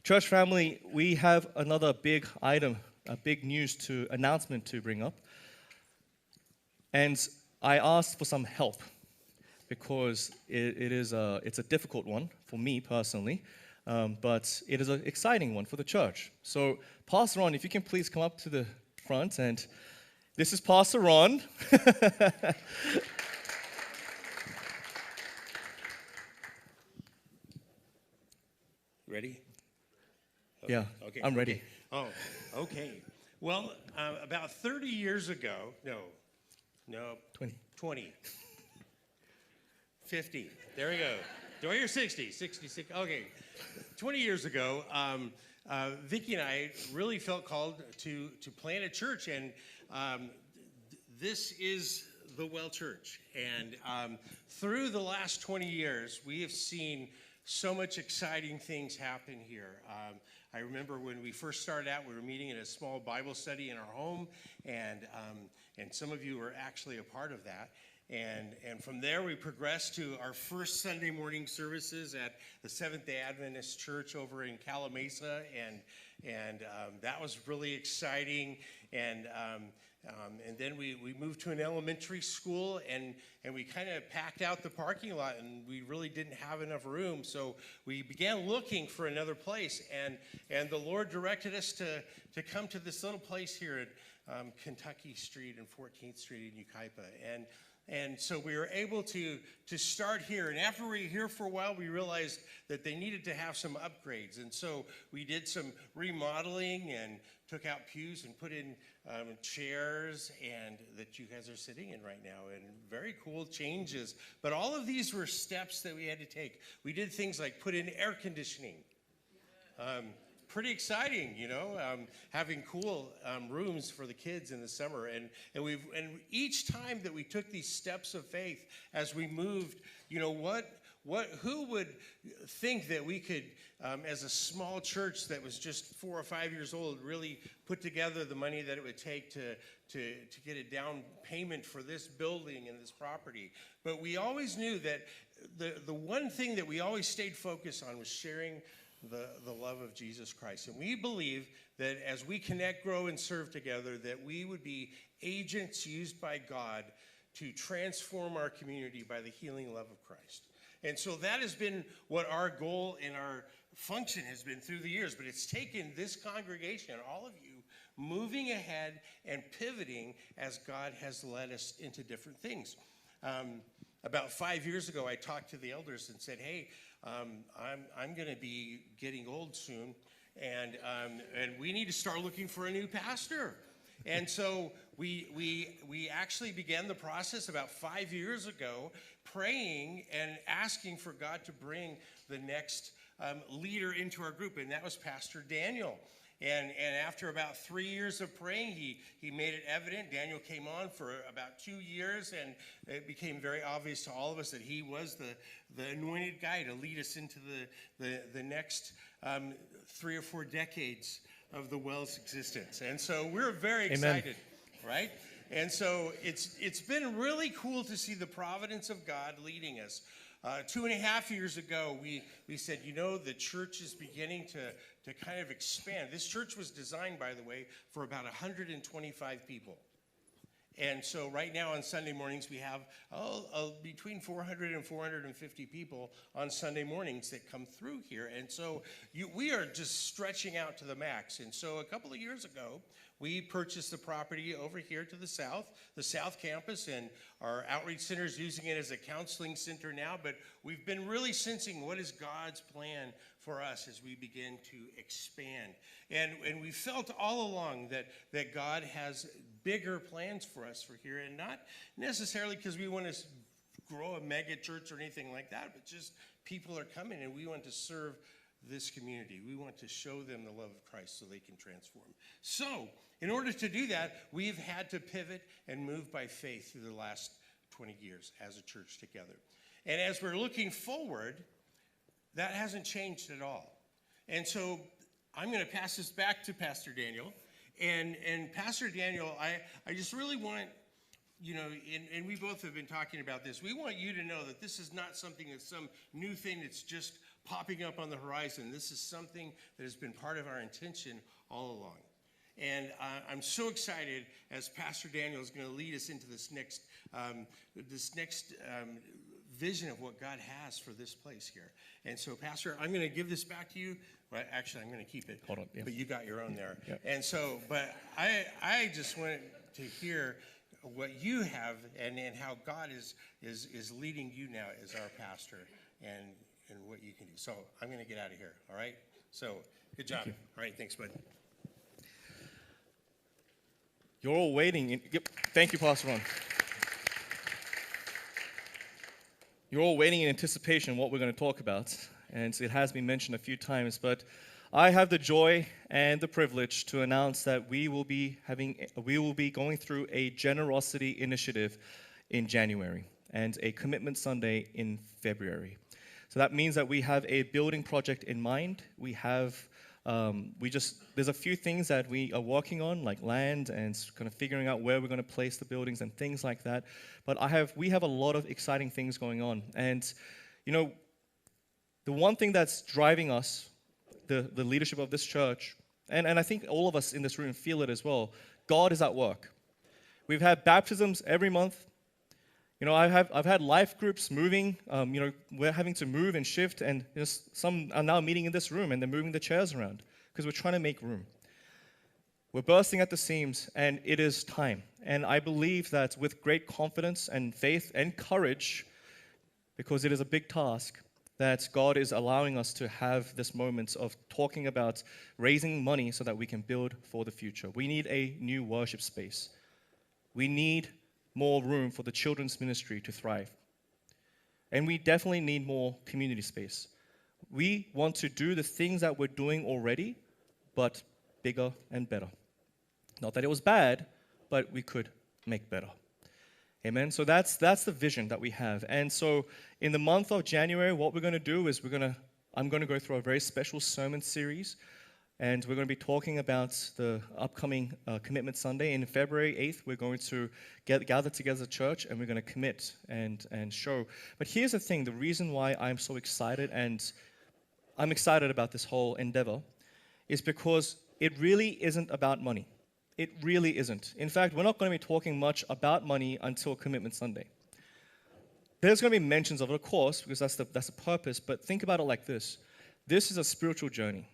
Church family, we have another big item, a big announcement to bring up. And I asked for some help because it's a difficult one for me personally, but it is an exciting one for the church. So, Pastor Ron, if you can please come up to the front, and this is Pastor Ron. Ready? Yeah, Okay. I'm ready. Oh, okay. Well, about 30 years ago, no, 20, 50, there we go. Do I hear 60? 66, okay. 20 years ago, Vicki and I really felt called to plant a church, and this is the Well Church. And through the last 20 years, we have seen so much exciting things happen here. I remember when we first started out, we were meeting in a small Bible study in our home, and some of you were actually a part of that. And from there, we progressed to our first Sunday morning services at the Seventh-day Adventist Church over in Calamasa, and that was really exciting. And then we moved to an elementary school, and we kind of packed out the parking lot, and we really didn't have enough room. So we began looking for another place, and the Lord directed us to come to this little place here at Kentucky Street and 14th Street in Yucaipa. And so we were able to start here. And after we were here for a while, we realized that they needed to have some upgrades. And so we did some remodeling and took out pews and put in chairs and that you guys are sitting in right now, and very cool changes. But all of these were steps that we had to take. We did things like put in air conditioning. Pretty exciting, having cool rooms for the kids in the summer. And each time that we took these steps of faith as we moved, who would think that we could, as a small church that was just 4 or 5 years old, really put together the money that it would take to get a down payment for this building and this property? But we always knew that the one thing that we always stayed focused on was sharing the love of Jesus Christ. And we believe that as we connect, grow, and serve together, that we would be agents used by God to transform our community by the healing love of Christ. And so that has been what our goal and our function has been through the years. But it's taken this congregation, all of you, moving ahead and pivoting as God has led us into different things. About 5 years ago, I talked to the elders and said, hey, I'm going to be getting old soon, and we need to start looking for a new pastor. And so we actually began the process about 5 years ago, praying and asking for God to bring the next leader into our group, and that was Pastor Daniel. And after about 3 years of praying, he made it evident. Daniel came on for about 2 years, and it became very obvious to all of us that he was the anointed guy to lead us into the next 3 or 4 decades of the Well's existence. And so we're very excited, Amen. Right? And so it's been really cool to see the providence of God leading us. 2.5 years ago, we said, the church is beginning to kind of expand. This church was designed, by the way, for about 125 people. And so right now on Sunday mornings, we have between 400 and 450 people on Sunday mornings that come through here. And so we are just stretching out to the max. And so a couple of years ago, we purchased the property over here to the South Campus, and our outreach center is using it as a counseling center now. But we've been really sensing what is God's plan for us as we begin to expand. And we felt all along that God has bigger plans for us for here, and not necessarily because we want to grow a mega church or anything like that, but just people are coming, and we want to serve this community. We want to show them the love of Christ so they can transform. So, in order to do that, we've had to pivot and move by faith through the last 20 years as a church together. And as we're looking forward, that hasn't changed at all. And so I'm going to pass this back to Pastor Daniel. And Pastor Daniel, I just really want, and we both have been talking about this. We want you to know that this is not something that's some new thing that's just popping up on the horizon. This is something that has been part of our intention all along. And I'm so excited as Pastor Daniel is going to lead us into this next vision of what God has for this place here. And so, Pastor, I'm going to give this back to you. Well, actually, I'm going to keep it. Hold on. Yeah. But you got your own there. Yeah. And so, but I just want to hear what you have and how God is leading you now as our pastor and what you can do. So I'm going to get out of here. All right. So good job. All right. Thanks, bud. You're all waiting. Thank you, Pastor Ron. You're all waiting in anticipation what we're going to talk about, and it has been mentioned a few times, but I have the joy and the privilege to announce that we will be going through a generosity initiative in January and a commitment Sunday in February. So that means that we have a building project in mind. We have there's a few things that we are working on, like land and kind of figuring out where we're going to place the buildings and things like that. But we have a lot of exciting things going on. And, you know, the one thing that's driving us, the leadership of this church, and I think all of us in this room feel it as well, God is at work. We've had baptisms every month. You know, I've had life groups moving. You know, we're having to move and shift, and some are now meeting in this room, and they're moving the chairs around because we're trying to make room. We're bursting at the seams, and it is time. And I believe that with great confidence and faith and courage, because it is a big task, that God is allowing us to have this moment of talking about raising money so that we can build for the future. We need a new worship space. We need more room for the children's ministry to thrive. And we definitely need more community space. We want to do the things that we're doing already, but bigger and better. Not that it was bad, but we could make better. Amen. So that's the vision that we have. And so in the month of January, what we're going to do is I'm going to go through a very special sermon series. And we're going to be talking about the upcoming Commitment Sunday. In February 8th, we're going to gather together as a church, and we're going to commit and show. But here's the thing, the reason why I'm so excited, and I'm excited about this whole endeavor, is because it really isn't about money. It really isn't. In fact, we're not going to be talking much about money until Commitment Sunday. There's going to be mentions of it, of course, because that's the purpose, but think about it like this. This is a spiritual journey.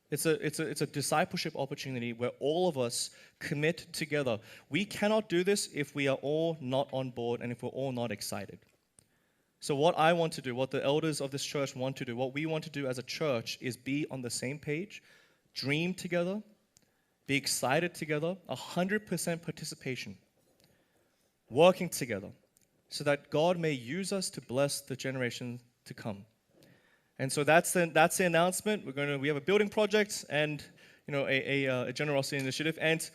It's a discipleship opportunity where all of us commit together. We cannot do this if we are all not on board and if we're all not excited. So what I want to do, what the elders of this church want to do, what we want to do as a church is be on the same page, dream together, be excited together, 100% participation, working together so that God may use us to bless the generation to come. And so that's the announcement. We have a building project and a generosity initiative. And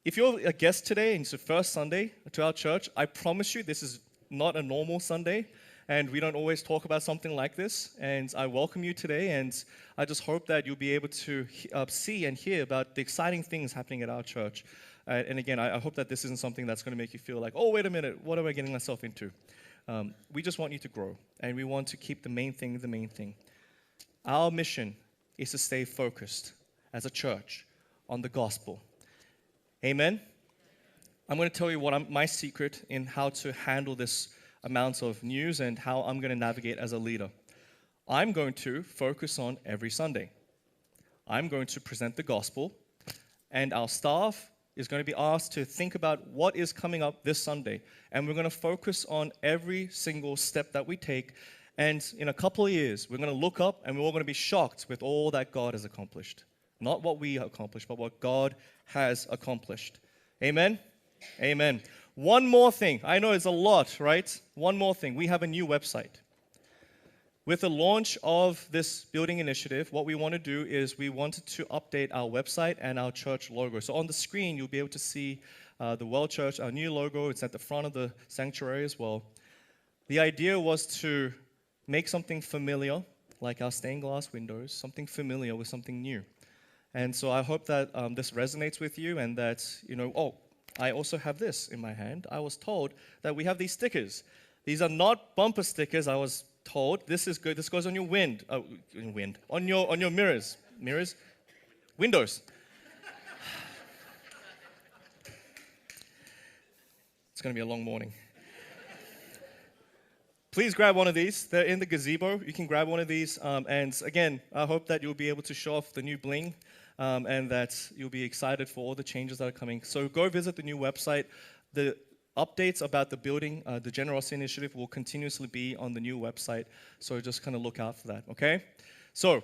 if you're a guest today and it's the first Sunday to our church, I promise you this is not a normal Sunday, and we don't always talk about something like this. And I welcome you today, and I just hope that you'll be able to see and hear about the exciting things happening at our church. And again, I hope that this isn't something that's going to make you feel like, oh, wait a minute, what am I getting myself into? We just want you to grow, and we want to keep the main thing the main thing. Our mission is to stay focused as a church on the gospel. Amen? I'm going to tell you what my secret in how to handle this amount of news and how I'm going to navigate as a leader. I'm going to focus on every Sunday. I'm going to present the gospel, and our staff is going to be asked to think about what is coming up this Sunday. And we're going to focus on every single step that we take. And in a couple of years, we're going to look up and we're all going to be shocked with all that God has accomplished. Not what we have accomplished, but what God has accomplished. Amen? Amen. One more thing. I know it's a lot, right? One more thing. We have a new website. With the launch of this building initiative, what we want to do is we wanted to update our website and our church logo. So on the screen, you'll be able to see the Well Church, our new logo. It's at the front of the sanctuary as well. The idea was to make something familiar, like our stained glass windows, something familiar with something new. And so I hope that this resonates with you and that, I also have this in my hand. I was told that we have these stickers. These are not bumper stickers. I was told, this is good. This goes on your on your mirrors, windows. It's going to be a long morning. Please grab one of these. They're in the gazebo. You can grab one of these. And again, I hope that you'll be able to show off the new bling and that you'll be excited for all the changes that are coming. So go visit the new website. The updates about the building, the Generosity Initiative will continuously be on the new website. So just kind of look out for that, okay? So